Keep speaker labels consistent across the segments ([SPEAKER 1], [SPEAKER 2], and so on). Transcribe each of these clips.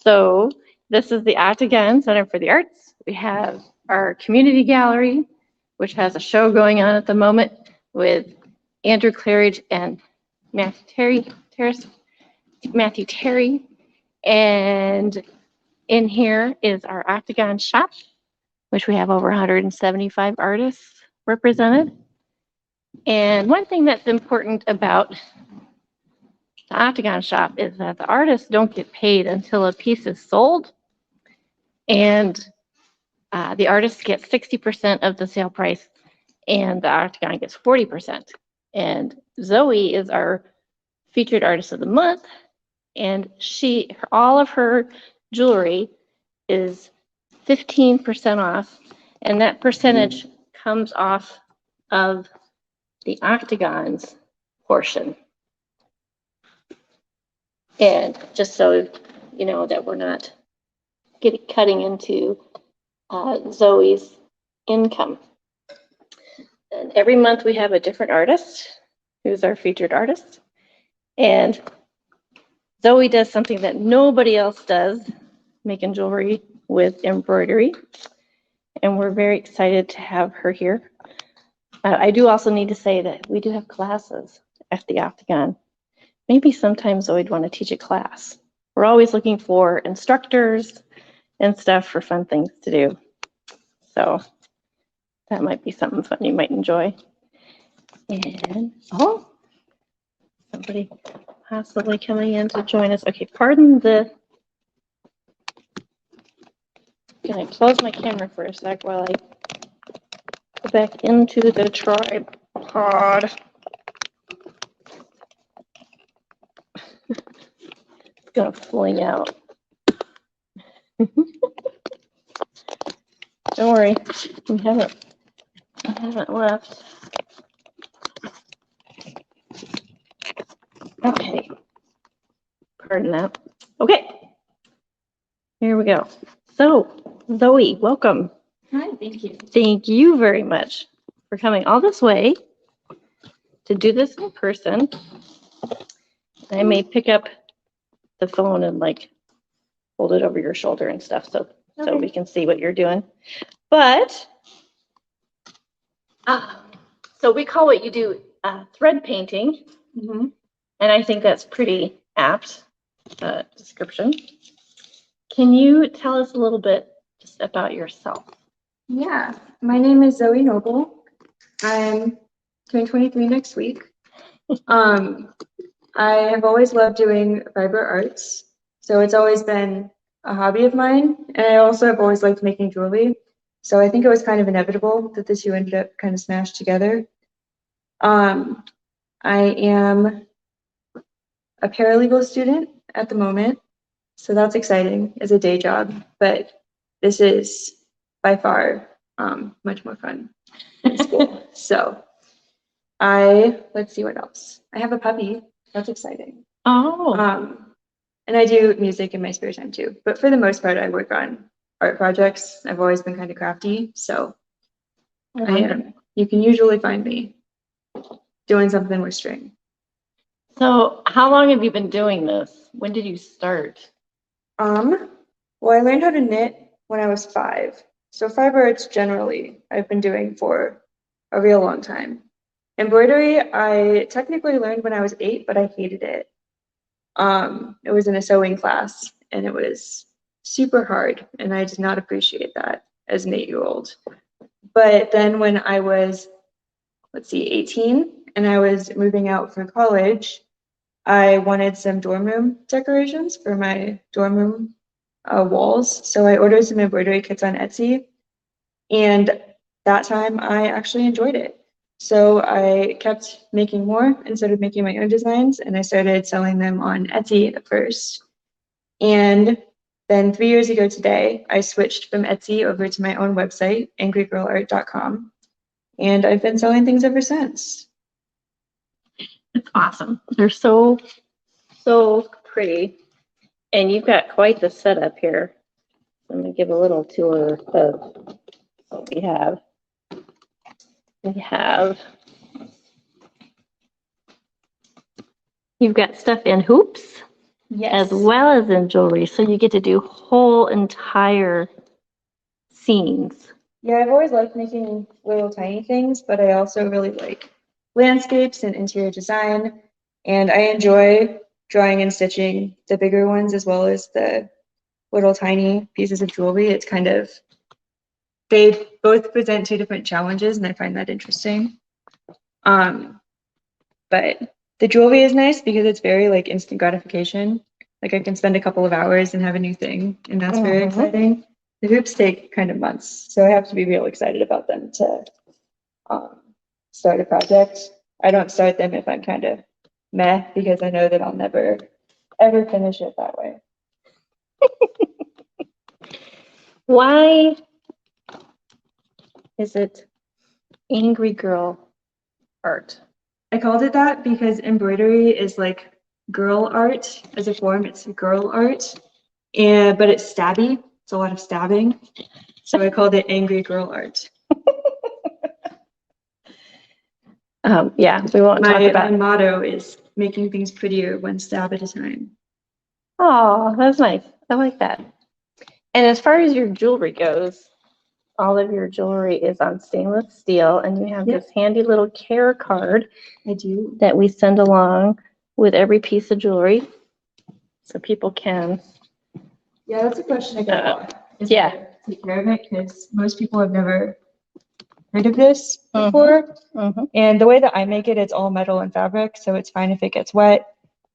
[SPEAKER 1] So this is the Octagon Center for the Arts. We have our community gallery, which has a show going on at the moment with Andrew Claridge and Matthew Terry. And in here is our Octagon Shop, which we have over 175 artists represented. And one thing that's important about the Octagon Shop is that the artists don't get paid until a piece is sold, and the artists get 60% of the sale price, and the Octagon gets 40%. And Zoe is our featured artist of the month, and all of her jewelry is 15% off, and that percentage comes off of the Octagon's portion. And just so you know that we're not cutting into Zoe's income. And every month we have a different artist who's our featured artist. And Zoe does something that nobody else does, making jewelry with embroidery. And we're very excited to have her here. I do also need to say that we do have classes at the Octagon. Maybe sometimes Zoe'd want to teach a class. We're always looking for instructors and stuff for fun things to do. So that might be something fun you might enjoy. And, oh, somebody possibly coming in to join us. Okay, pardon the, I'm gonna close my camera for a sec while I go back into the tripod. It's gonna fling out. Don't worry, we haven't left. Okay, pardon that. Okay, here we go. So, Zoe, welcome.
[SPEAKER 2] Hi, thank you.
[SPEAKER 1] Thank you very much for coming all this way to do this in person. I may pick up the phone and like hold it over your shoulder and stuff so we can see what you're doing. But so we call what you do thread painting, and I think that's pretty apt description. Can you tell us a little bit just about yourself?
[SPEAKER 2] Yeah, my name is Zoe Noble. I'm turning 23 next week. I have always loved doing fiber arts, so it's always been a hobby of mine, and I also have always liked making jewelry. So I think it was kind of inevitable that the two ended up kind of smashed together. I am a paralegal student at the moment, so that's exciting as a day job, but this is by far much more fun in school. So let's see what else. I have a puppy. That's exciting.
[SPEAKER 1] Oh.
[SPEAKER 2] And I do music in my spare time too, but for the most part, I work on art projects. I've always been kind of crafty, so you can usually find me doing something with string.
[SPEAKER 1] So how long have you been doing this? When did you start?
[SPEAKER 2] Well, I learned how to knit when I was 5. So fiber arts generally I've been doing for a real long time. Embroidery, I technically learned when I was 8, but I hated it. It was in a sewing class and it was super hard, and I did not appreciate that as an 8-year-old. But then when I was, 18, and I was moving out for college, I wanted some dorm room decorations for my dorm room walls. So I ordered some embroidery kits on Etsy, and that time I actually enjoyed it. So I kept making more and started making my own designs, and I started selling them on Etsy at first. And then 3 years ago today, I switched from Etsy over to my own website, AngryGirlArt.com, and I've been selling things ever since.
[SPEAKER 1] It's awesome. They're so pretty. And you've got quite the setup here. I'm going to give a little tour of what we have. You've got stuff in hoops as well as in jewelry. So you get to do whole entire scenes.
[SPEAKER 2] Yeah, I've always liked making little tiny things, but I also really like landscapes and interior design. And I enjoy drawing and stitching the bigger ones as well as the little tiny pieces of jewelry. It's kind of, they both present two different challenges, and I find that interesting. But the jewelry is nice because it's very like instant gratification. Like I can spend a couple of hours and have a new thing, and that's very exciting. The hoops take kind of months, so I have to be real excited about them to start a project. I don't start them if I'm kind of meh, because I know that I'll never ever finish it that way.
[SPEAKER 1] Why is it Angry Girl Art?
[SPEAKER 2] I called it that because embroidery is like girl art as a form. It's girl art, but it's stabby. It's a lot of stabbing. So I called it Angry Girl Art.
[SPEAKER 1] Yeah, we won't talk about
[SPEAKER 2] My motto is making things prettier one stab at a time.
[SPEAKER 1] Oh, that's nice. I like that. And as far as your jewelry goes, all of your jewelry is on stainless steel, and you have this handy little care card.
[SPEAKER 2] I do.
[SPEAKER 1] That we send along with every piece of jewelry, so people can.
[SPEAKER 2] Yeah, that's a question I got a lot. Take care of it, because most people have never heard of this before. And the way that I make it, it's all metal and fabric, so it's fine if it gets wet.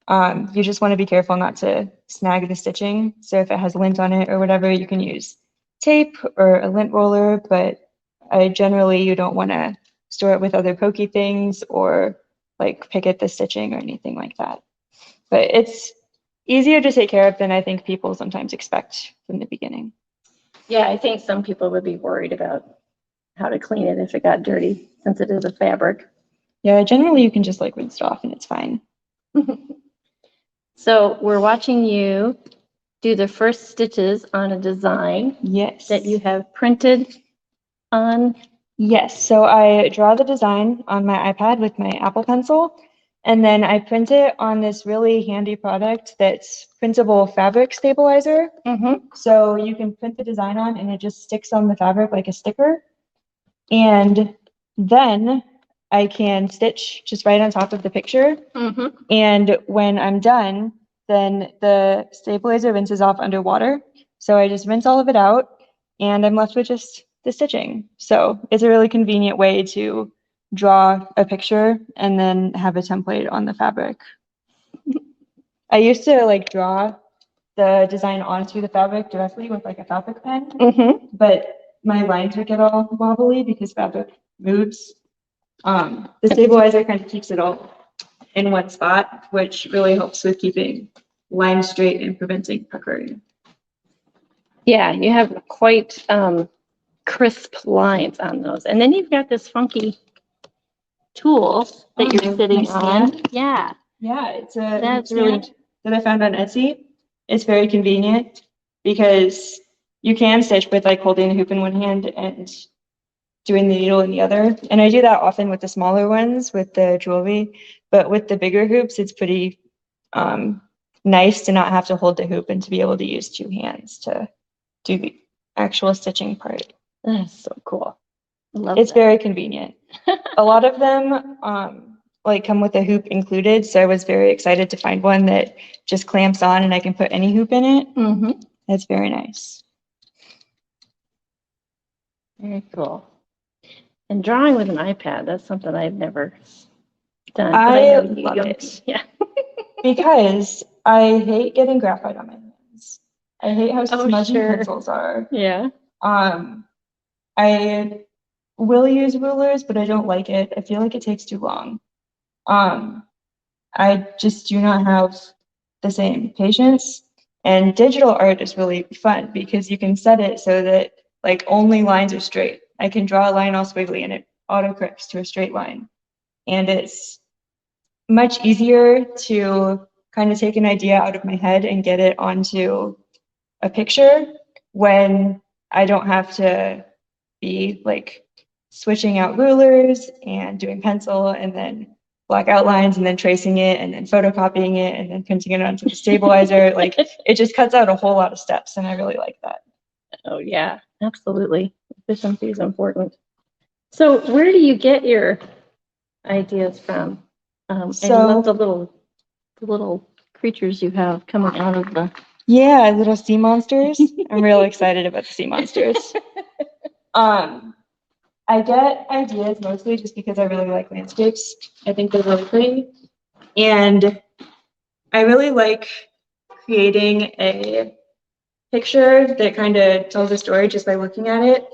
[SPEAKER 2] You just want to be careful not to snag the stitching. So if it has lint on it or whatever, you can use tape or a lint roller, but generally you don't want to store it with other pokey things or like pick at the stitching or anything like that. But it's easier to take care of than I think people sometimes expect from the beginning.
[SPEAKER 1] Yeah, I think some people would be worried about how to clean it if it got dirty, since it is a fabric.
[SPEAKER 2] Yeah, generally you can just like rinse it off and it's fine.
[SPEAKER 1] So we're watching you do the first stitches on a design.
[SPEAKER 2] Yes.
[SPEAKER 1] That you have printed on.
[SPEAKER 2] Yes, so I draw the design on my iPad with my Apple Pencil, and then I print it on this really handy product that's printable fabric stabilizer. So you can print the design on and it just sticks on the fabric like a sticker. And then I can stitch just right on top of the picture. And when I'm done, then the stabilizer rinses off underwater. So I just rinse all of it out and I'm left with just the stitching. So it's a really convenient way to draw a picture and then have a template on the fabric. I used to like draw the design onto the fabric directly with like a fabric pen, but my lines would get all wobbly because fabric moves. The stabilizer kind of keeps it all in one spot, which really helps with keeping lines straight and preventing puckering.
[SPEAKER 1] Yeah, you have quite crisp lines on those. And then you've got this funky tool that you're sitting on. Yeah.
[SPEAKER 2] Yeah, it's a stand that I found on Etsy. It's very convenient because you can stitch with like holding the hoop in one hand and doing the needle in the other. And I do that often with the smaller ones with the jewelry, but with the bigger hoops, it's pretty nice to not have to hold the hoop and to be able to use two hands to do the actual stitching part.
[SPEAKER 1] That's so cool.
[SPEAKER 2] It's very convenient. A lot of them like come with a hoop included, so I was very excited to find one that just clamps on and I can put any hoop in it. That's very nice.
[SPEAKER 1] Very cool. And drawing with an iPad, that's something I've never done.
[SPEAKER 2] I love it.
[SPEAKER 1] Yeah.
[SPEAKER 2] Because I hate getting graphite on my hands. I hate how smudgy pencils are.
[SPEAKER 1] Yeah.
[SPEAKER 2] I will use rulers, but I don't like it. I feel like it takes too long. I just do not have the same patience. And digital art is really fun because you can set it so that like only lines are straight. I can draw a line all squiggly and it autocorrects to a straight line. And it's much easier to kind of take an idea out of my head and get it onto a picture when I don't have to be like switching out rulers and doing pencil and then black outlines and then tracing it and then photocopying it and then printing it onto the stabilizer. Like it just cuts out a whole lot of steps, and I really like that.
[SPEAKER 1] Oh yeah, absolutely. Efficiency is important. So where do you get your ideas from? And
[SPEAKER 2] So-
[SPEAKER 1] you love the little creatures you have coming out of the.
[SPEAKER 2] Yeah, little sea monsters. I'm real excited about the sea monsters. I get ideas mostly just because I really like landscapes. I think they're really pretty. And I really like creating a picture that kind of tells a story just by looking at it.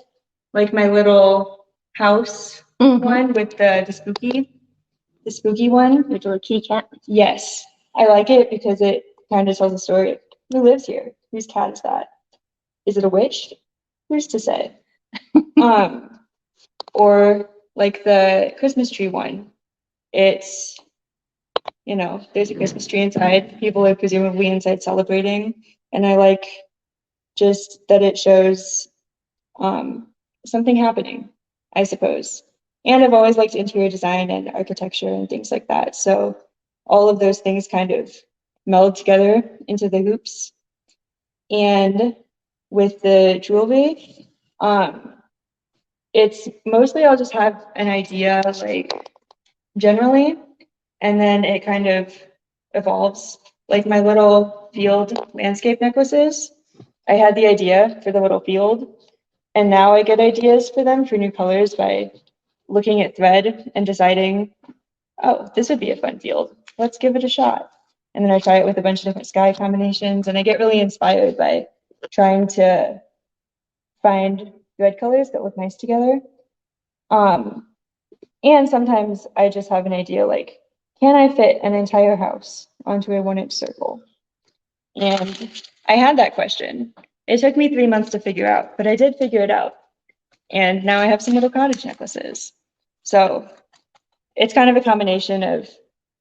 [SPEAKER 2] Like my little house one with the spooky one.
[SPEAKER 1] Your little kitty cat.
[SPEAKER 2] Yes, I like it because it kind of tells a story. Who lives here? Whose cat is that? Is it a witch? Who's to say? Or like the Christmas tree one. It's, there's a Christmas tree inside. People are presumably inside celebrating. And I like just that it shows something happening, I suppose. And I've always liked interior design and architecture and things like that. So all of those things kind of meld together into the hoops. And with the jewelry, it's mostly I'll just have an idea like generally, and then it kind of evolves. Like my little field landscape necklaces, I had the idea for the little field, and now I get ideas for them for new colors by looking at thread and deciding, oh, this would be a fun field. Let's give it a shot. And then I try it with a bunch of different sky combinations, and I get really inspired by trying to find thread colors that look nice together. And sometimes I just have an idea like, can I fit an entire house onto a 1-inch circle? And I had that question. It took me 3 months to figure out, but I did figure it out. And now I have some little cottage necklaces. So it's kind of a combination of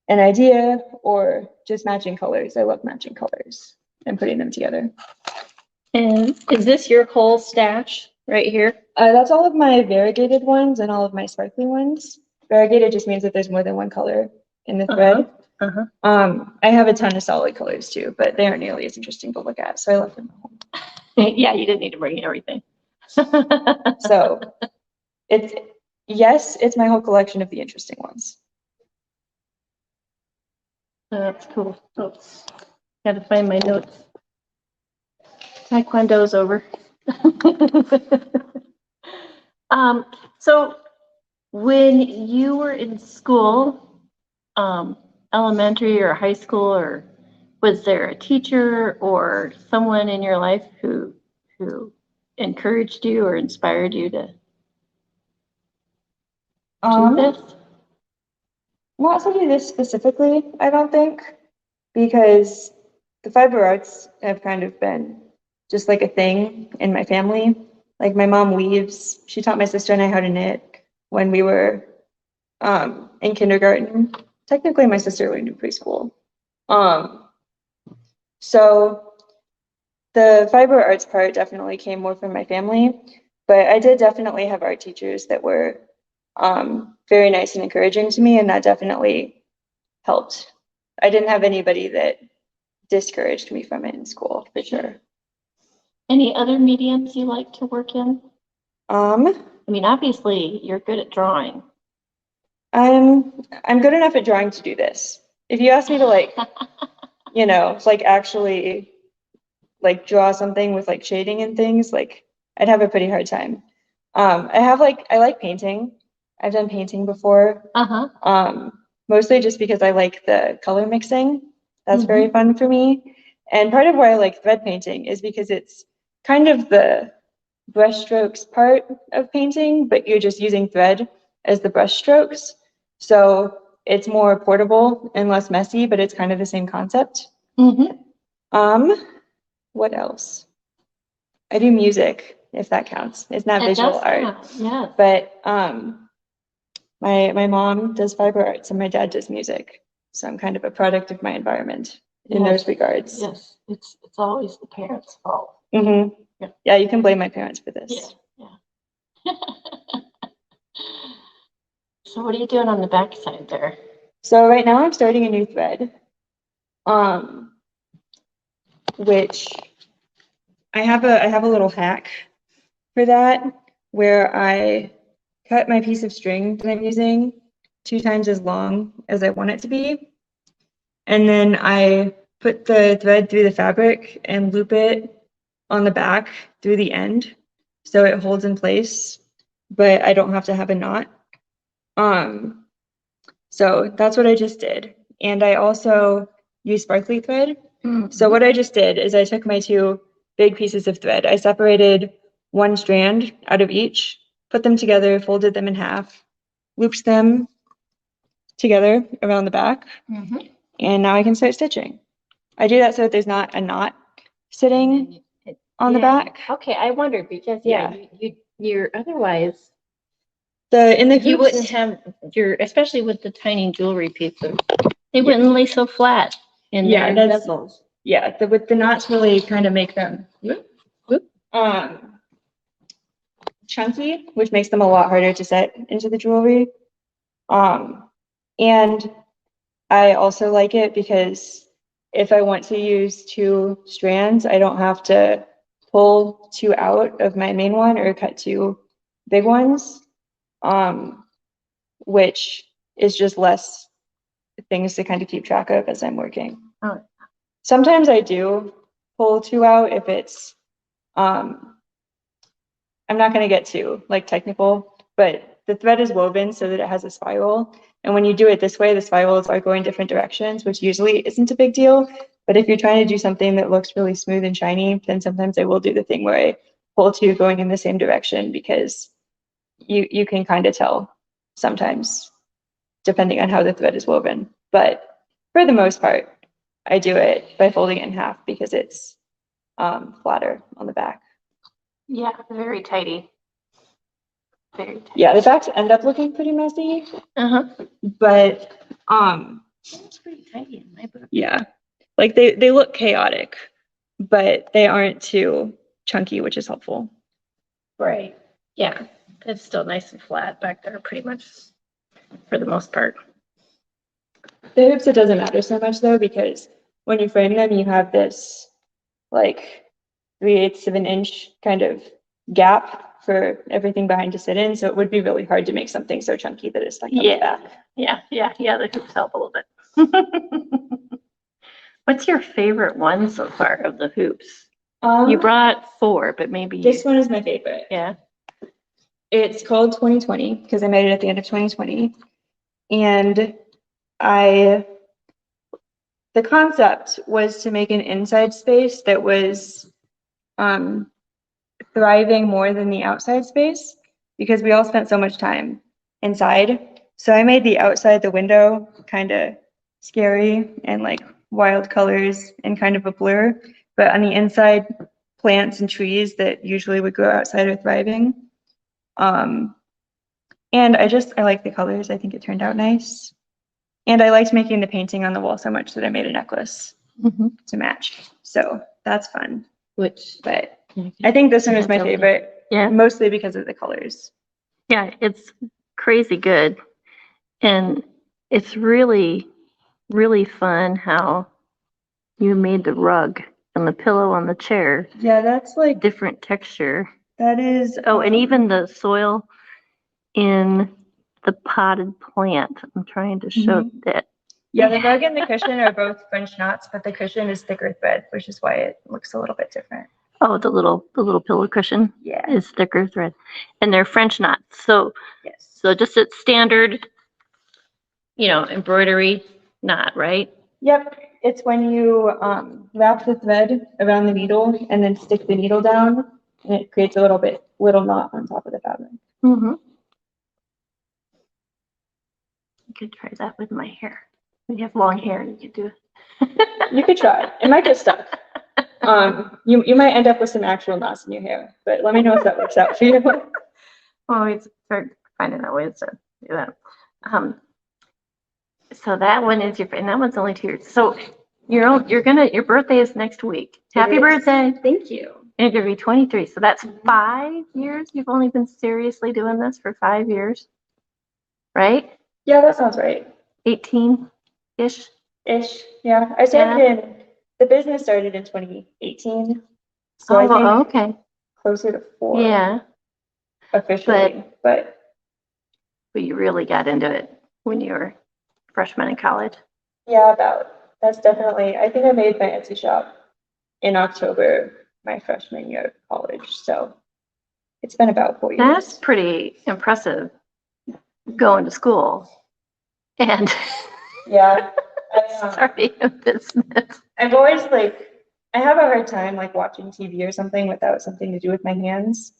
[SPEAKER 2] an idea or just matching colors. I love matching colors and putting them together.
[SPEAKER 1] And is this your whole stash right here?
[SPEAKER 2] That's all of my variegated ones and all of my sparkly ones. Variegated just means that there's more than one color in the thread. I have a ton of solid colors too, but they aren't nearly as interesting to look at, so I left them at home.
[SPEAKER 1] Yeah, you didn't need to bring everything.
[SPEAKER 2] So it's my whole collection of the interesting ones.
[SPEAKER 1] That's cool. Oops. Gotta find my notes. Taekwondo's over. So when you were in school, elementary or high school, or was there a teacher or someone in your life who encouraged you or inspired you to do this?
[SPEAKER 2] Not to do this specifically, I don't think, because the fiber arts have kind of been just like a thing in my family. Like my mom weaves. She taught my sister and I how to knit when we were in kindergarten. Technically, my sister learned in preschool. So the fiber arts part definitely came more from my family, but I did definitely have art teachers that were very nice and encouraging to me, and that definitely helped. I didn't have anybody that discouraged me from it in school, for sure.
[SPEAKER 1] Any other mediums you like to work in?
[SPEAKER 2] I
[SPEAKER 1] mean, obviously, you're good at drawing.
[SPEAKER 2] I'm good enough at drawing to do this. If you ask me to like actually draw something with like shading and things, like I'd have a pretty hard time. I like painting. I've done painting before. Mostly just because I like the color mixing. That's very fun for me. And part of why I like thread painting is because it's kind of the brushstrokes part of painting, but you're just using thread as the brushstrokes. So it's more portable and less messy, but it's kind of the same concept. What else? I do music, if that counts. It's not visual art.
[SPEAKER 1] Yeah.
[SPEAKER 2] But my mom does fiber arts and my dad does music. So I'm kind of a product of my environment in those regards.
[SPEAKER 1] Yes, it's always the parents' fault.
[SPEAKER 2] Yeah, you can blame my parents for this.
[SPEAKER 1] Yeah. So what are you doing on the back side there?
[SPEAKER 2] So right now I'm starting a new thread, which I have a little hack for that where I cut my piece of string that I'm using 2 times as long as I want it to be. And then I put the thread through the fabric and loop it on the back through the end so it holds in place, but I don't have to have a knot. So that's what I just did. And I also use sparkly thread. So what I just did is I took my 2 big pieces of thread. I separated 1 strand out of each, put them together, folded them in half, looped them together around the back, and now I can start stitching. I do that so that there's not a knot sitting on the back.
[SPEAKER 1] Okay, I wondered because you're otherwise
[SPEAKER 2] In the
[SPEAKER 1] you
[SPEAKER 2] hoops,
[SPEAKER 1] wouldn't have especially with the tiny jewelry pieces, they wouldn't lay so flat in their bezels.
[SPEAKER 2] Yeah, with the knots really kind of make them chunky, which makes them a lot harder to set into the jewelry. And I also like it because if I want to use 2 strands, I don't have to pull 2 out of my main one or cut 2 big ones, which is just less things to kind of keep track of as I'm working.
[SPEAKER 1] Oh.
[SPEAKER 2] Sometimes I do pull 2 out if it's, I'm not going to get too like technical, but the thread is woven so that it has a spiral. And when you do it this way, the spirals are going different directions, which usually isn't a big deal. But if you're trying to do something that looks really smooth and shiny, then sometimes I will do the thing where I pull 2 going in the same direction because you can kind of tell sometimes depending on how the thread is woven. But for the most part, I do it by folding it in half because it's flatter on the back.
[SPEAKER 1] Yeah, very tidy. Very tidy.
[SPEAKER 2] Yeah, the backs end up looking pretty messy. But
[SPEAKER 1] it's pretty tidy in my book.
[SPEAKER 2] Yeah. Like they look chaotic, but they aren't too chunky, which is helpful.
[SPEAKER 1] Right. Yeah. It's still nice and flat back there pretty much for the most part.
[SPEAKER 2] The hoops, it doesn't matter so much though, because when you frame them, you have this like 3/8 of an inch kind of gap for everything behind to sit in. So it would be really hard to make something so chunky that it's stuck on the back.
[SPEAKER 1] Yeah. The hoops help a little bit. What's your favorite one so far of the hoops? You brought 4, but maybe
[SPEAKER 2] this one is my favorite.
[SPEAKER 1] Yeah.
[SPEAKER 2] It's called 2020 because I made it at the end of 2020. And the concept was to make an inside space that was thriving more than the outside space because we all spent so much time inside. So I made the outside, the window, kind of scary and like wild colors and kind of a blur. But on the inside, plants and trees that usually would grow outside are thriving. And I like the colors. I think it turned out nice. And I liked making the painting on the wall so much that I made a necklace to match. So that's fun. But I think this one is my favorite.
[SPEAKER 1] Yeah.
[SPEAKER 2] Mostly because of the colors.
[SPEAKER 1] Yeah, it's crazy good. And it's really, really fun how you made the rug and the pillow on the chair.
[SPEAKER 2] Yeah, that's like
[SPEAKER 1] different texture.
[SPEAKER 2] That is.
[SPEAKER 1] Oh, and even the soil in the potted plant. I'm trying to show that.
[SPEAKER 2] Yeah, the rug and the cushion are both French knots, but the cushion is thicker thread, which is why it looks a little bit different.
[SPEAKER 1] Oh, the little pillow cushion is thicker thread, and they're French knots. So so just it's standard, embroidery knot, right?
[SPEAKER 2] Yep, it's when you wrap the thread around the needle and then stick the needle down, and it creates a little knot on top of the fabric.
[SPEAKER 1] You could try that with my hair. When you have long hair, you could do it.
[SPEAKER 2] You could try. It might get stuck. You might end up with some actual knots in your hair, but let me know if that works out for you.
[SPEAKER 1] Oh, it's hard finding out ways to do that. So that one is and that one's only 2 years. So your birthday is next week. Happy birthday.
[SPEAKER 2] Thank you.
[SPEAKER 1] And you're gonna be 23. So that's 5 years. You've only been seriously doing this for 5 years, right?
[SPEAKER 2] Yeah, that sounds right.
[SPEAKER 1] 18-ish?
[SPEAKER 2] Ish, yeah. I started the business started in 2018. So I think
[SPEAKER 1] Okay.
[SPEAKER 2] closer to 4
[SPEAKER 1] Yeah,
[SPEAKER 2] officially, but
[SPEAKER 1] but you really got into it when you were freshman in college.
[SPEAKER 2] yeah, that's definitely, I think I made my Etsy shop in October my freshman year of college. So it's been about 4 years.
[SPEAKER 1] That's pretty impressive going to school and
[SPEAKER 2] Yeah.
[SPEAKER 1] starting a business.
[SPEAKER 2] I've always I have a hard time like watching TV or something without something to do with my hands.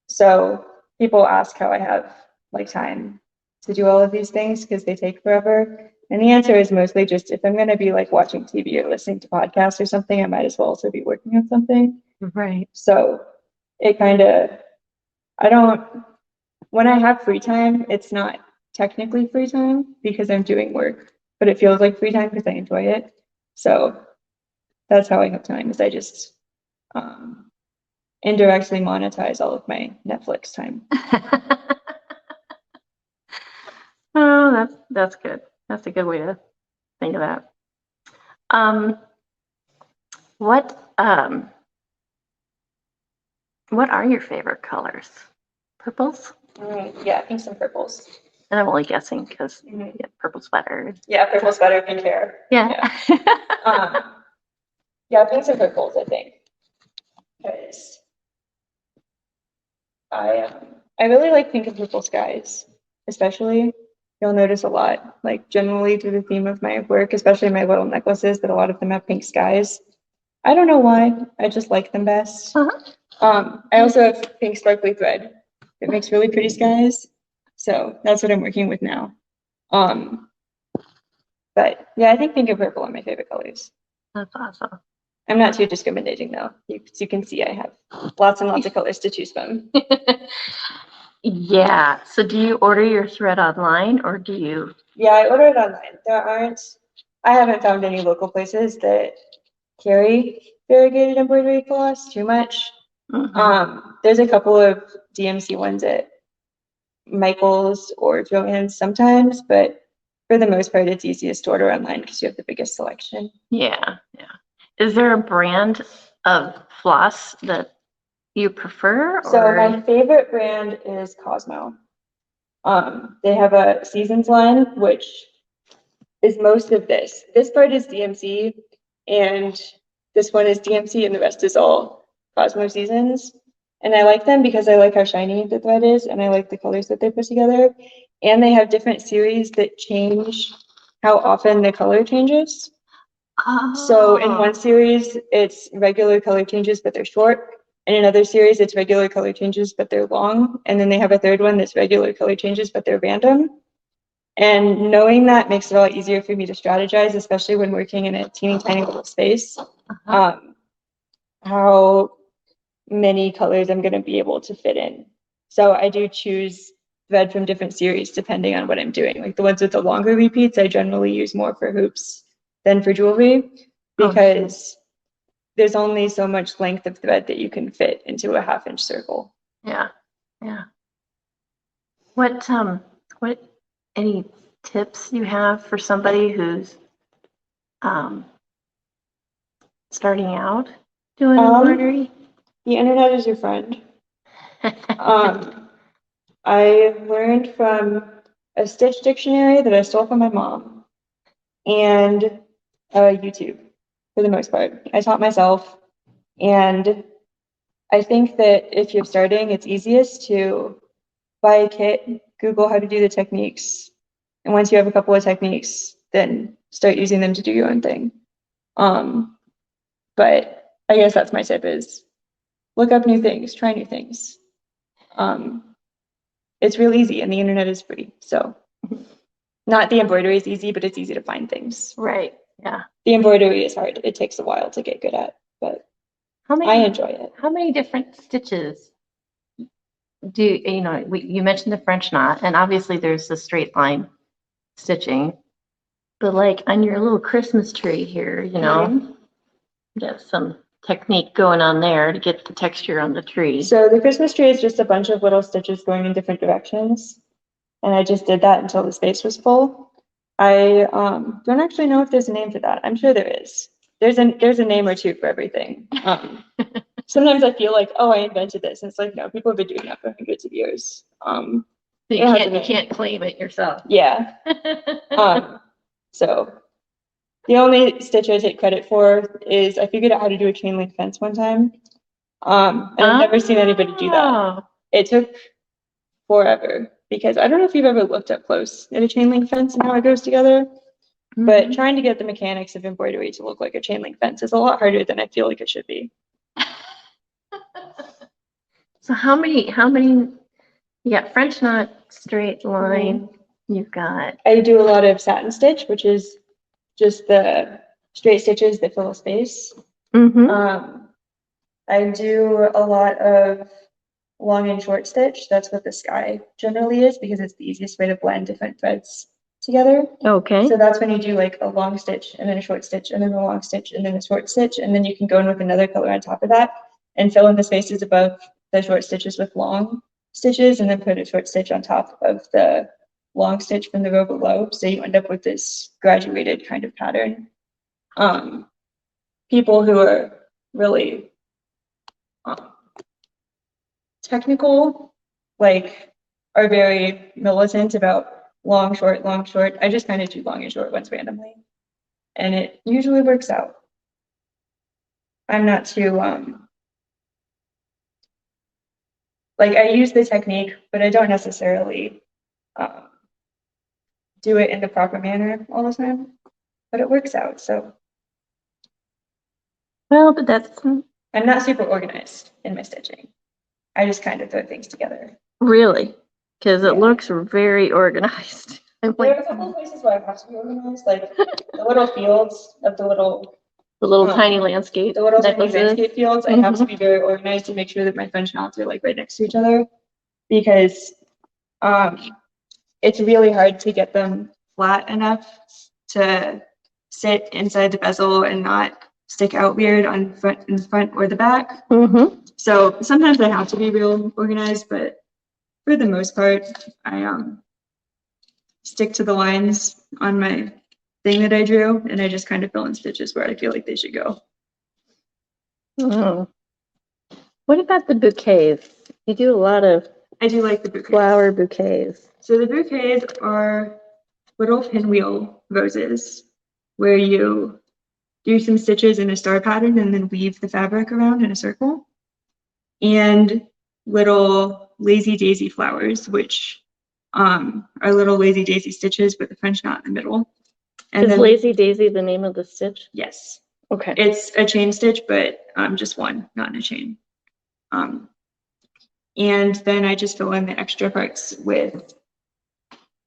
[SPEAKER 2] So people ask how I have like time to do all of these things because they take forever. And the answer is mostly just if I'm going to be like watching TV or listening to podcasts or something, I might as well also be working on something.
[SPEAKER 1] Right.
[SPEAKER 2] So it kind of, when I have free time, it's not technically free time because I'm doing work, but it feels like free time because I enjoy it. So that's how I have time is I just indirectly monetize all of my Netflix time.
[SPEAKER 1] Oh, that's good. That's a good way to think of that. What are your favorite colors? Purples?
[SPEAKER 2] Yeah, pinks and purples.
[SPEAKER 1] And I'm only guessing because purple's better.
[SPEAKER 2] Yeah, purple's better, pink hair.
[SPEAKER 1] Yeah.
[SPEAKER 2] Yeah, pinks and purples, I think. Because I really like pink and purple skies, especially. You'll notice a lot, like generally through the theme of my work, especially my little necklaces, that a lot of them have pink skies. I don't know why, I just like them best. I also have pink sparkly thread. It makes really pretty skies. So that's what I'm working with now. But yeah, I think pink and purple are my favorite colors.
[SPEAKER 1] That's awesome.
[SPEAKER 2] I'm not too discriminating though. You can see I have lots and lots of colors to choose from.
[SPEAKER 1] Yeah. So do you order your thread online or do you?
[SPEAKER 2] Yeah, I order it online. I haven't found any local places that carry variegated embroidery floss too much. There's a couple of DMC ones at Michael's or Joann's sometimes, but for the most part, it's easiest to order online because you have the biggest selection.
[SPEAKER 1] Yeah. Is there a brand of floss that you prefer?
[SPEAKER 2] So my favorite brand is Cosmo. They have a Seasons line, which is most of this. This part is DMC, and this one is DMC, and the rest is all Cosmo Seasons. And I like them because I like how shiny the thread is, and I like the colors that they put together. And they have different series that change how often the color changes. So in one series, it's regular color changes, but they're short. In another series, it's regular color changes, but they're long. And then they have a third one that's regular color changes, but they're random. And knowing that makes it a lot easier for me to strategize, especially when working in a teeny tiny little space. How many colors I'm going to be able to fit in. So I do choose thread from different series depending on what I'm doing. Like the ones with the longer repeats, I generally use more for hoops than for jewelry because there's only so much length of thread that you can fit into a 1/2-inch circle.
[SPEAKER 1] Yeah. What any tips you have for somebody who's starting out doing embroidery?
[SPEAKER 2] The internet is your friend. I learned from a stitch dictionary that I stole from my mom and YouTube for the most part. I taught myself, and I think that if you're starting, it's easiest to buy a kit, Google how to do the techniques, and once you have a couple of techniques, then start using them to do your own thing. But I guess that's my tip is look up new things, try new things. It's real easy and the internet is free. So not the embroidery is easy, but it's easy to find things.
[SPEAKER 1] Right. Yeah.
[SPEAKER 2] The embroidery is hard. It takes a while to get good at, but I enjoy it.
[SPEAKER 1] How many different stitches do you mentioned the French knot, and obviously there's the straight line stitching, but like on your little Christmas tree here, you got some technique going on there to get the texture on the tree.
[SPEAKER 2] So the Christmas tree is just a bunch of little stitches going in different directions. and I just did that until the space was full. I don't actually know if there's a name for that. I'm sure there is. There's a name or two for everything. Sometimes I feel like, oh, I invented this. And it's like, no, people have been doing that for hundreds of years.
[SPEAKER 1] You can't claim it yourself.
[SPEAKER 2] Yeah. So the only stitch I take credit for is I figured out how to do a chain link fence one time. And I've never seen anybody do that. It took forever because I don't know if you've ever looked up close at a chain link fence and how it goes together. But trying to get the mechanics of embroidery to look like a chain link fence is a lot harder than I feel like it should be.
[SPEAKER 1] So how many, you got French knot, straight line, you've got.
[SPEAKER 2] I do a lot of satin stitch, which is just the straight stitches that fill a space. I do a lot of long and short stitch. That's what the sky generally is because it's the easiest way to blend different threads together.
[SPEAKER 1] Okay.
[SPEAKER 2] So that's when you do like a long stitch and then a short stitch and then a long stitch and then a short stitch, and then you can go in with another color on top of that and fill in the spaces above the short stitches with long stitches and then put a short stitch on top of the long stitch from the row below. So you end up with this graduated kind of pattern. People who are really technical, like, are very militant about long, short, long, short. I just kind of do long and short ones randomly, and it usually works out. I'm not too, like, I use the technique, but I don't necessarily do it in the proper manner all the time, but it works out, so.
[SPEAKER 1] Well, but that's.
[SPEAKER 2] I'm not super organized in my stitching. I just kind of throw things together.
[SPEAKER 1] Really? Because it looks very organized.
[SPEAKER 2] There are a couple of places where I have to be organized, like the little fields of the little
[SPEAKER 1] tiny landscape.
[SPEAKER 2] The little tiny landscape fields. I have to be very organized to make sure that my French knots are like right next to each other, because it's really hard to get them flat enough to sit inside the bezel and not stick out weird in the front or the back. So sometimes I have to be real organized, but for the most part, I stick to the lines on my thing that I drew, and I just kind of fill in stitches where I feel like they should go.
[SPEAKER 1] Oh. What about the bouquets? You do a lot of.
[SPEAKER 2] I do like the bouquets.
[SPEAKER 1] Flower bouquets.
[SPEAKER 2] So the bouquets are little pinwheel roses where you do some stitches in a star pattern and then weave the fabric around in a circle. And little lazy daisy flowers, which are little lazy daisy stitches with a French knot in the middle. And
[SPEAKER 1] is lazy daisy the name of the stitch?
[SPEAKER 2] Yes.
[SPEAKER 1] Okay.
[SPEAKER 2] It's a chain stitch, but just one, not in a chain. And then I just fill in the extra parts with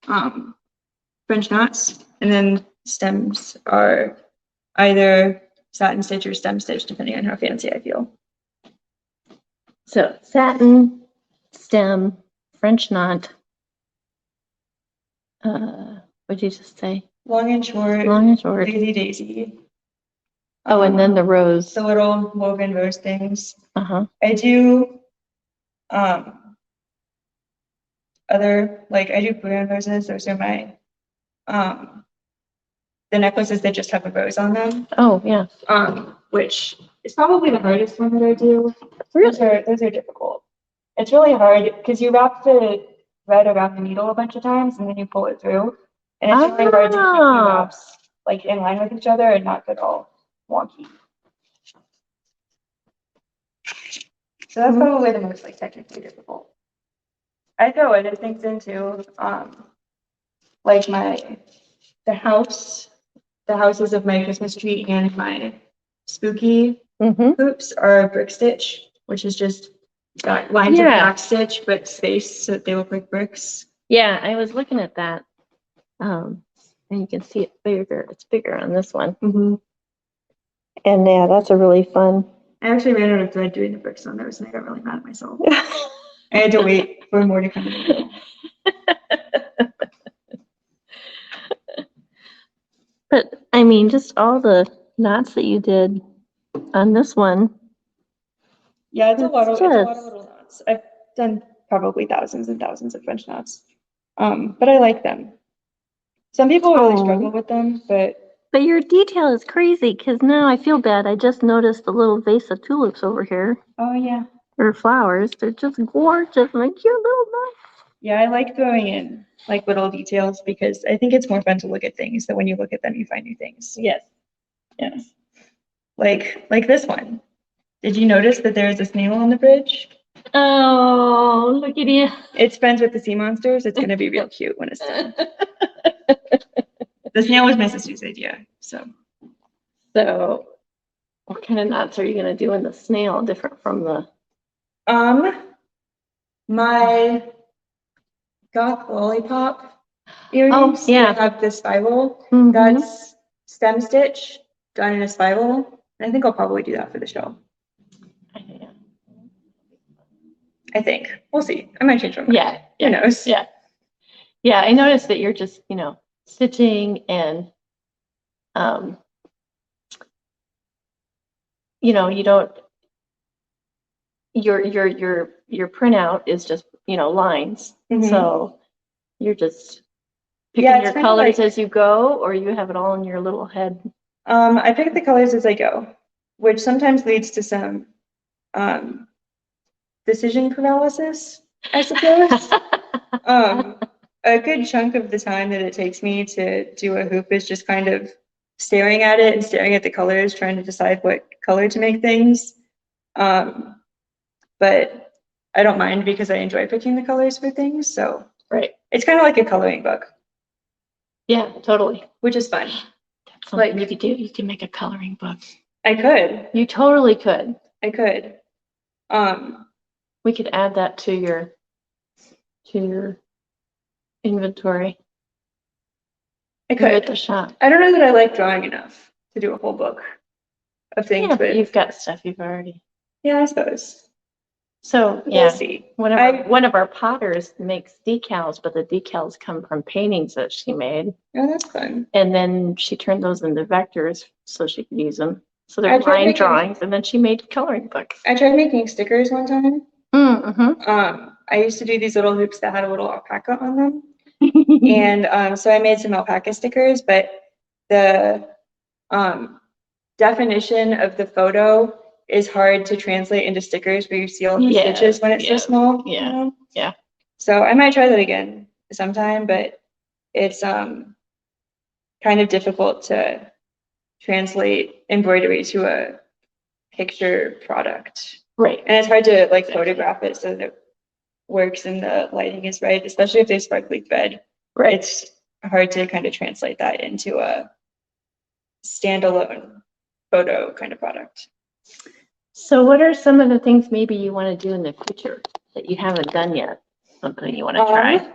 [SPEAKER 2] French knots, and then stems are either satin stitch or stem stitch, depending on how fancy I feel.
[SPEAKER 1] So satin, stem, French knot. What did you just say?
[SPEAKER 2] Long and short.
[SPEAKER 1] Long and short.
[SPEAKER 2] Lazy daisy.
[SPEAKER 1] Oh, and then the rose.
[SPEAKER 2] The little woven rose things.
[SPEAKER 1] I
[SPEAKER 2] do other, like, I do bouillon roses. Those are my the necklaces that just have a rose on them.
[SPEAKER 1] Oh, yeah.
[SPEAKER 2] Which is probably the hardest one that I do.
[SPEAKER 1] Really?
[SPEAKER 2] Those are difficult. It's really hard because you wrap the thread around the needle a bunch of times and then you pull it through. And it's really hard to keep the wraps like in line with each other and not get all wonky. So that's probably the most like technically difficult. I throw other things into like the houses of my Christmas tree and my spooky hoops are brick stitch, which is just got lines of back stitch but spaced so that they look like bricks.
[SPEAKER 1] Yeah, I was looking at that. And you can see it bigger. It's bigger on this one. And yeah, that's a really fun.
[SPEAKER 2] I actually ran out of thread doing the bricks on those and I got really mad at myself. I had to wait for more to come in.
[SPEAKER 1] But I mean, just all the knots that you did on this one.
[SPEAKER 2] Yeah, it's a lot of little knots. I've done probably thousands and thousands of French knots. But I like them. Some people really
[SPEAKER 1] Aw.
[SPEAKER 2] struggle with them, but
[SPEAKER 1] But your detail is crazy, because now I feel bad. I just noticed the little vase of tulips over here,
[SPEAKER 2] oh yeah.
[SPEAKER 1] or flowers. They're just gorgeous, and cute little nuts.
[SPEAKER 2] Yeah, I like throwing in like little details because I think it's more fun to look at things. So when you look at them, you find new things.
[SPEAKER 1] Yes.
[SPEAKER 2] Yes. Like this one. Did you notice that there is a snail on the bridge?
[SPEAKER 1] Oh, look at you.
[SPEAKER 2] It's friends with the sea monsters. It's gonna be real cute when it's done. The snail was my sister's idea. So
[SPEAKER 1] So, what kind of knots are you gonna do in the snail, different from the?
[SPEAKER 2] my goth lollipop earrings,
[SPEAKER 1] Oh, yeah.
[SPEAKER 2] they have this spiral.
[SPEAKER 1] Mhm.
[SPEAKER 2] That's stem stitch done in a spiral. And I think I'll probably do that for the show.
[SPEAKER 1] Yeah.
[SPEAKER 2] I think. We'll see. I might change my mind.
[SPEAKER 1] Yeah.
[SPEAKER 2] Who knows?
[SPEAKER 1] Yeah. Yeah, I noticed that you're just, stitching and, you don't, your printout is just, lines.
[SPEAKER 2] Mhm.
[SPEAKER 1] So you're just picking
[SPEAKER 2] Yeah, it's
[SPEAKER 1] your
[SPEAKER 2] kinda
[SPEAKER 1] colors
[SPEAKER 2] like-
[SPEAKER 1] as you go, or you have it all in your little head.
[SPEAKER 2] I pick the colors as I go, which sometimes leads to some decision paralysis, I suppose. A good chunk of the time that it takes me to do a hoop is just kind of staring at it and staring at the colors, trying to decide what color to make things. But I don't mind because I enjoy picking the colors for things. So
[SPEAKER 1] Right.
[SPEAKER 2] it's kind of like a coloring book,
[SPEAKER 1] Yeah, totally.
[SPEAKER 2] which is fun.
[SPEAKER 1] That's something you could do. You can make a coloring book.
[SPEAKER 2] I could.
[SPEAKER 1] You totally could.
[SPEAKER 2] I could.
[SPEAKER 1] We could add that to your inventory.
[SPEAKER 2] I
[SPEAKER 1] Here at
[SPEAKER 2] could.
[SPEAKER 1] the shop.
[SPEAKER 2] I don't know that I like drawing enough to do a whole book of things,
[SPEAKER 1] Yeah, but
[SPEAKER 2] but
[SPEAKER 1] you've got stuff you've already.
[SPEAKER 2] yeah, I suppose.
[SPEAKER 1] So
[SPEAKER 2] We'll
[SPEAKER 1] yeah,
[SPEAKER 2] see.
[SPEAKER 1] one of our potters makes decals, but the decals come from paintings that she made,
[SPEAKER 2] Oh, that's fun.
[SPEAKER 1] and then she turned those into vectors so she could use them. So
[SPEAKER 2] I
[SPEAKER 1] they're
[SPEAKER 2] tried
[SPEAKER 1] line
[SPEAKER 2] making-
[SPEAKER 1] drawings, and then she made coloring books.
[SPEAKER 2] I tried making stickers one time.
[SPEAKER 1] Mm-hmm.
[SPEAKER 2] I used to do these little hoops that had a little alpaca on them. And so I made some alpaca stickers, but the definition of the photo is hard to translate into stickers where you see all the
[SPEAKER 1] Yes,
[SPEAKER 2] stitches when it's so
[SPEAKER 1] yes,
[SPEAKER 2] small.
[SPEAKER 1] yeah,
[SPEAKER 2] you know?
[SPEAKER 1] yeah.
[SPEAKER 2] So I might try that again sometime, but it's kind of difficult to translate embroidery to a picture product.
[SPEAKER 1] Right.
[SPEAKER 2] And it's hard to like photograph it so that it works and the lighting is right, especially if there's sparkly thread.
[SPEAKER 1] Right.
[SPEAKER 2] It's hard to kind of translate that into a standalone photo kind of product.
[SPEAKER 1] So what are some of the things maybe you want to do in the future that you haven't done yet? Something you want to try?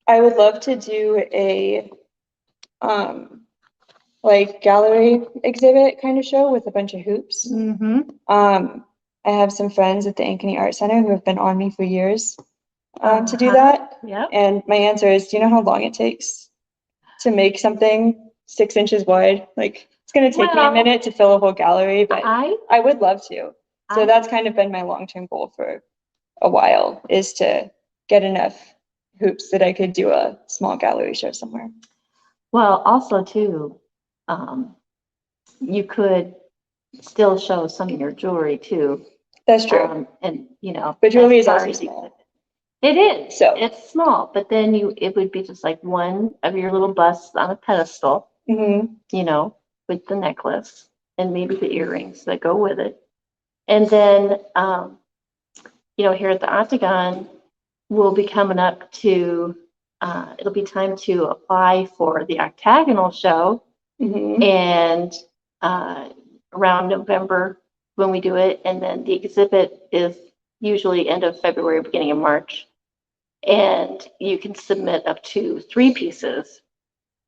[SPEAKER 2] I would love to do a like gallery exhibit kind of show with a bunch of hoops.
[SPEAKER 1] Mm-hmm.
[SPEAKER 2] I have some friends at the Ankeny Art Center who have been on me for years to do
[SPEAKER 1] Uh-huh.
[SPEAKER 2] that.
[SPEAKER 1] Yep.
[SPEAKER 2] And my answer is, do you know how long it takes to make something 6 inches wide? Like it's gonna take me a
[SPEAKER 1] Well,
[SPEAKER 2] minute to fill a whole gallery, but
[SPEAKER 1] I
[SPEAKER 2] I would love to. So
[SPEAKER 1] I-
[SPEAKER 2] that's kind of been my long-term goal for a while, is to get enough hoops that I could do a small gallery show somewhere.
[SPEAKER 1] well, also too, you could still show some of your jewelry too.
[SPEAKER 2] That's true.
[SPEAKER 1] And
[SPEAKER 2] But jewelry is
[SPEAKER 1] as far
[SPEAKER 2] also
[SPEAKER 1] as
[SPEAKER 2] small.
[SPEAKER 1] It is.
[SPEAKER 2] So-
[SPEAKER 1] it's small, but then it would be just like one of your little busts on a pedestal,
[SPEAKER 2] Mhm.
[SPEAKER 1] with the necklace and maybe the earrings that go with it. And then, here at the Octagon, we'll be coming up to, it'll be time to apply for the octagonal show.
[SPEAKER 2] Mhm.
[SPEAKER 1] And around November when we do it, and then the exhibit is usually end of February, beginning of March. And you can submit up to 3 pieces,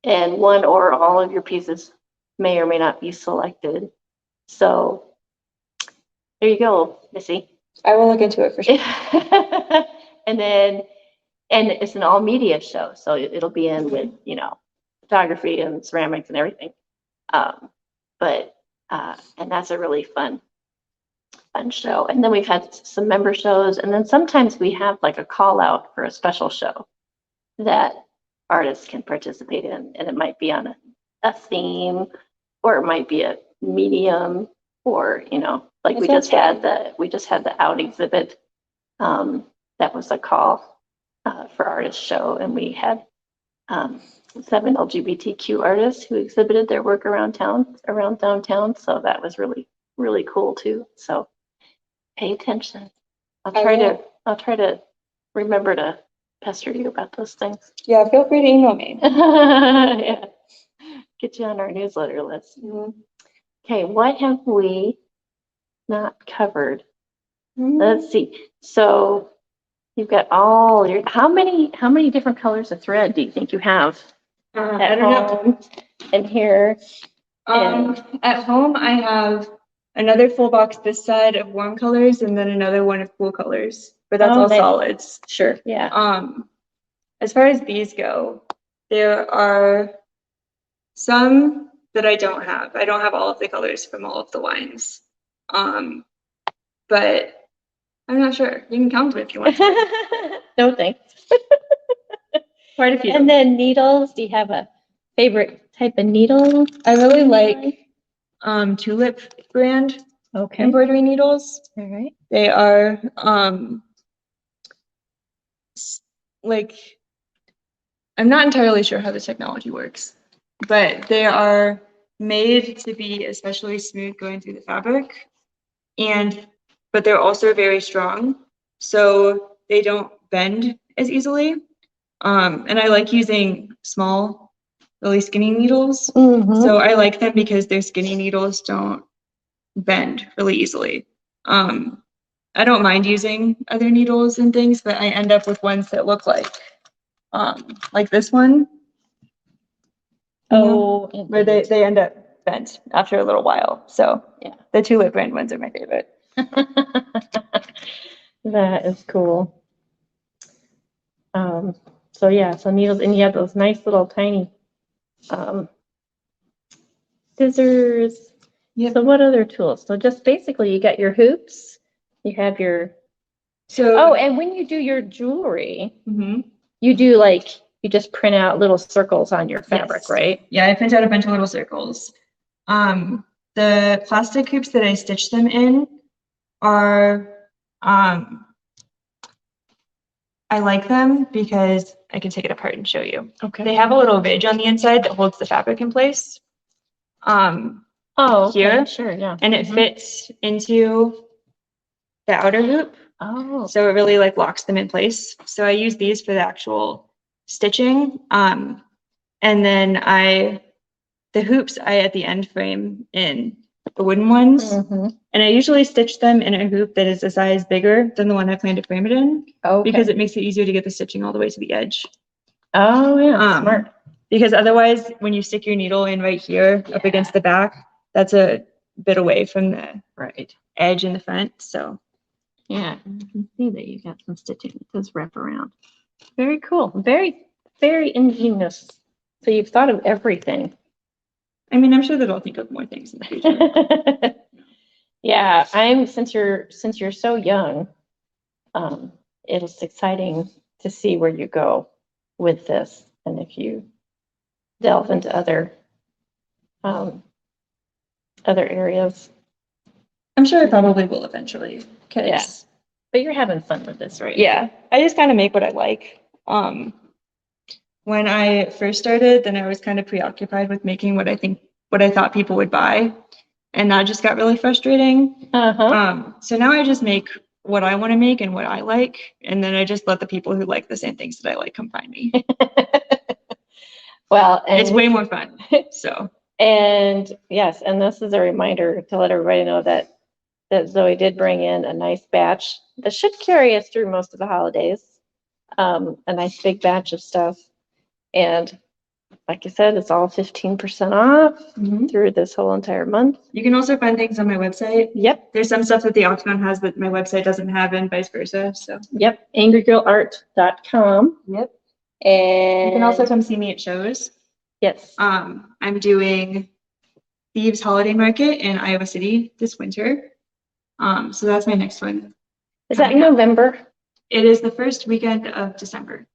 [SPEAKER 1] and one or all of your pieces may or may not be selected. So there you go, Missy.
[SPEAKER 2] I will look into it for sure.
[SPEAKER 1] And it's an all media show, so it'll be in with, photography and ceramics and everything. And that's a really fun show. And then we've had some member shows, and then sometimes we have like a call out for a special show. that artists can participate in, and it might be on a theme, or it might be a medium, or like
[SPEAKER 2] That
[SPEAKER 1] we
[SPEAKER 2] sounds
[SPEAKER 1] just had the out exhibit. That was a call for artist show, and we had 7 LGBTQ artists who exhibited their work around downtown. So that was really, really cool too. So pay attention. I'll try to remember to pester you about those things.
[SPEAKER 2] Yeah, feel free to email me.
[SPEAKER 1] Yeah. Get you on our newsletter list. Okay, what have we not covered? Let's see. So you've got all your, how many different colors of thread do you think you have
[SPEAKER 2] I
[SPEAKER 1] at
[SPEAKER 2] don't know.
[SPEAKER 1] home and here?
[SPEAKER 2] At home, I have another full box this side of warm colors and then another one of cool colors, but that's all
[SPEAKER 1] nice.
[SPEAKER 2] solids.
[SPEAKER 1] Sure, yeah.
[SPEAKER 2] As far as these go, there are some that I don't have. I don't have all of the colors from all of the wines. But I'm not sure. You can count them if you want to.
[SPEAKER 1] No thanks.
[SPEAKER 2] Quite a few.
[SPEAKER 1] And then needles, do you have a favorite type of needle?
[SPEAKER 2] I really like Tulip brand embroidery needles.
[SPEAKER 1] All right.
[SPEAKER 2] They are like, I'm not entirely sure how the technology works, but they are made to be especially smooth going through the fabric, but they're also very strong, so they don't bend as easily. And I like using small, really skinny needles. So I like them because their skinny needles don't bend really easily. I don't mind using other needles and things, but I end up with ones that look like this one. Where they end up bent after a little while. So yeah, the Tulip brand ones are my favorite.
[SPEAKER 1] That is cool. So yeah, so needles, and you have those nice little tiny scissors. Yep. So what other tools? So just basically you got your hoops, you have your, and when you do your jewelry, you do you just print out little circles on your fabric, yes. Right?
[SPEAKER 2] Yeah, I print out a bunch of little circles. The plastic hoops that I stitch them in are, I like them because I can take it apart and show you. Okay. They have a little ridge on the inside that holds the fabric in place. Here,
[SPEAKER 1] sure, yeah.
[SPEAKER 2] And it fits into the outer hoop. So it really locks them in place. So I use these for the actual stitching. And then the hoops I at the end frame in the wooden ones. And I usually stitch them in a hoop that is a size bigger than the one I plan to frame it in. Because it makes it easier to get the stitching all the way to the edge.
[SPEAKER 1] Oh yeah, smart.
[SPEAKER 2] Because otherwise, when you stick your needle in right here up against the back, that's a bit away from the edge in the front. So
[SPEAKER 1] yeah, you can see that you got some stitching that does wrap around. Very cool. Very, very ingenious. So you've thought of everything.
[SPEAKER 2] I mean, I'm sure that I'll think of more things in the future.
[SPEAKER 1] Yeah, since you're so young, it's exciting to see where you go with this, and if you delve into other areas.
[SPEAKER 2] I'm sure I probably will eventually.
[SPEAKER 1] Yeah, but you're having fun with this, right?
[SPEAKER 2] Yeah, I just kind of make what I like. When I first started, then I was kind of preoccupied with making what I thought people would buy, and that just got really frustrating. So now I just make what I want to make and what I like, and then I just let the people who like the same things that I like come find me.
[SPEAKER 1] Well, and
[SPEAKER 2] it's way more fun. So.
[SPEAKER 1] And yes, and this is a reminder to let everybody know that Zoe did bring in a nice batch that should carry us through most of the holidays. A nice big batch of stuff. And like I said, it's all 15% off through this whole entire month.
[SPEAKER 2] You can also find things on my website.
[SPEAKER 1] Yep.
[SPEAKER 2] There's some stuff that the Octagon has that my website doesn't have, and vice versa. So.
[SPEAKER 1] Yep. AngryGirlArt.com.
[SPEAKER 2] Yep.
[SPEAKER 1] And
[SPEAKER 2] you can also come see me at shows.
[SPEAKER 1] Yes.
[SPEAKER 2] I'm doing Thieves Holiday Market in Iowa City this winter. So that's my next one.
[SPEAKER 1] Is that in November?
[SPEAKER 2] It is the first weekend of December.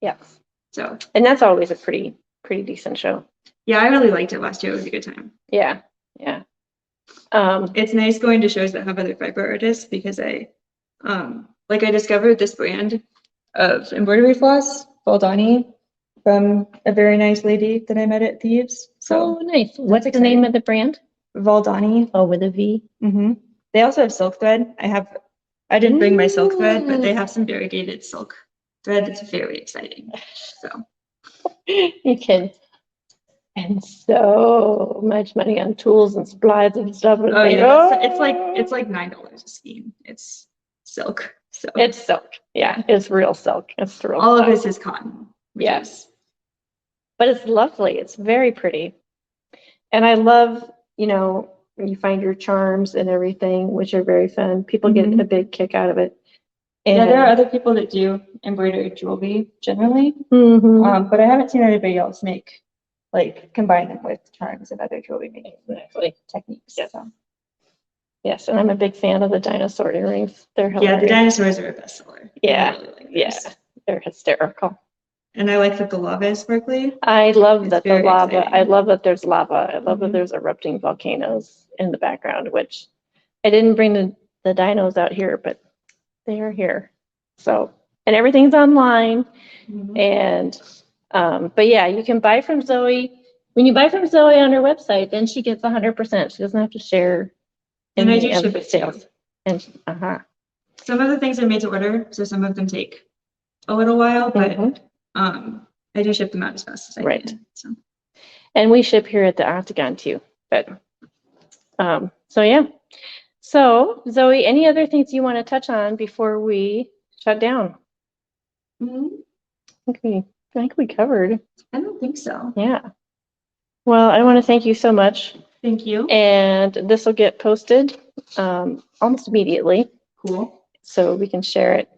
[SPEAKER 1] Yes.
[SPEAKER 2] So
[SPEAKER 1] And that's always a pretty decent show.
[SPEAKER 2] yeah, I really liked it last year. It was a good time.
[SPEAKER 1] Yeah.
[SPEAKER 2] It's nice going to shows that have other fiber artists because I discovered this brand of embroidery floss, Valdani, from a very nice lady that I met at Thieves.
[SPEAKER 1] So nice. What's the
[SPEAKER 2] exciting.
[SPEAKER 1] name of the brand?
[SPEAKER 2] Valdani.
[SPEAKER 1] Oh, with a V.
[SPEAKER 2] Mm-hmm. They also have silk thread. I didn't bring my silk thread, but they have some variegated silk thread that's very exciting. So
[SPEAKER 1] You can spend so much money on tools and supplies and stuff. And
[SPEAKER 2] oh yeah, it's like $9 a skein. It's silk. So
[SPEAKER 1] it's silk. Yeah, it's real silk. It's real
[SPEAKER 2] all
[SPEAKER 1] stuff.
[SPEAKER 2] of this is cotton.
[SPEAKER 1] Yes. But it's lovely. It's very pretty. And I love, when you find your charms and everything, which are very fun. People get a big kick out of it. And
[SPEAKER 2] yeah, there are other people that do embroidered jewelry generally,
[SPEAKER 1] Mhm.
[SPEAKER 2] but I haven't seen anybody else combine them with charms and other jewelry making
[SPEAKER 1] Exactly.
[SPEAKER 2] techniques.
[SPEAKER 1] Yes.
[SPEAKER 2] So.
[SPEAKER 1] Yes, and I'm a big fan of the dinosaur earrings. They're
[SPEAKER 2] Yeah,
[SPEAKER 1] hilarious.
[SPEAKER 2] the dinosaurs are a bestseller.
[SPEAKER 1] Yeah,
[SPEAKER 2] I really like
[SPEAKER 1] yeah,
[SPEAKER 2] those.
[SPEAKER 1] they're hysterical.
[SPEAKER 2] And I like that the lava is sparkly.
[SPEAKER 1] I love
[SPEAKER 2] It's
[SPEAKER 1] that the
[SPEAKER 2] very
[SPEAKER 1] lava.
[SPEAKER 2] exciting.
[SPEAKER 1] I love that there's lava. I love that
[SPEAKER 2] Mhm.
[SPEAKER 1] there's erupting volcanoes in the background, which I didn't bring the dinos out here, but they are here. So, and everything's online.
[SPEAKER 2] Mhm.
[SPEAKER 1] And but yeah, you can buy from Zoe. When you buy from Zoe on her website, then she gets 100%. She doesn't have to share
[SPEAKER 2] And I
[SPEAKER 1] any
[SPEAKER 2] do
[SPEAKER 1] of
[SPEAKER 2] ship
[SPEAKER 1] the
[SPEAKER 2] it
[SPEAKER 1] sales.
[SPEAKER 2] too.
[SPEAKER 1] And
[SPEAKER 2] Some of the things are made to order, so some of them take a little while, but
[SPEAKER 1] Mhm.
[SPEAKER 2] I do ship them out as fast as I
[SPEAKER 1] Right.
[SPEAKER 2] can. So.
[SPEAKER 1] And we ship here at the Octagon too. But so yeah. So Zoe, any other things you want to touch on before we shut down?
[SPEAKER 2] Mhm.
[SPEAKER 1] I think we covered.
[SPEAKER 2] I don't think so.
[SPEAKER 1] Yeah. Well, I want to thank you so much.
[SPEAKER 2] Thank you.
[SPEAKER 1] And this will get posted almost immediately.
[SPEAKER 2] Cool.
[SPEAKER 1] So we can share it.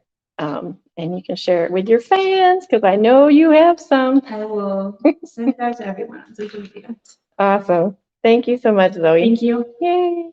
[SPEAKER 1] And you can share it with your fans because I know you have some.
[SPEAKER 2] I will send it out to everyone on social media.
[SPEAKER 1] Awesome. Thank you so much, Zoe.
[SPEAKER 2] Thank you.
[SPEAKER 1] Yay.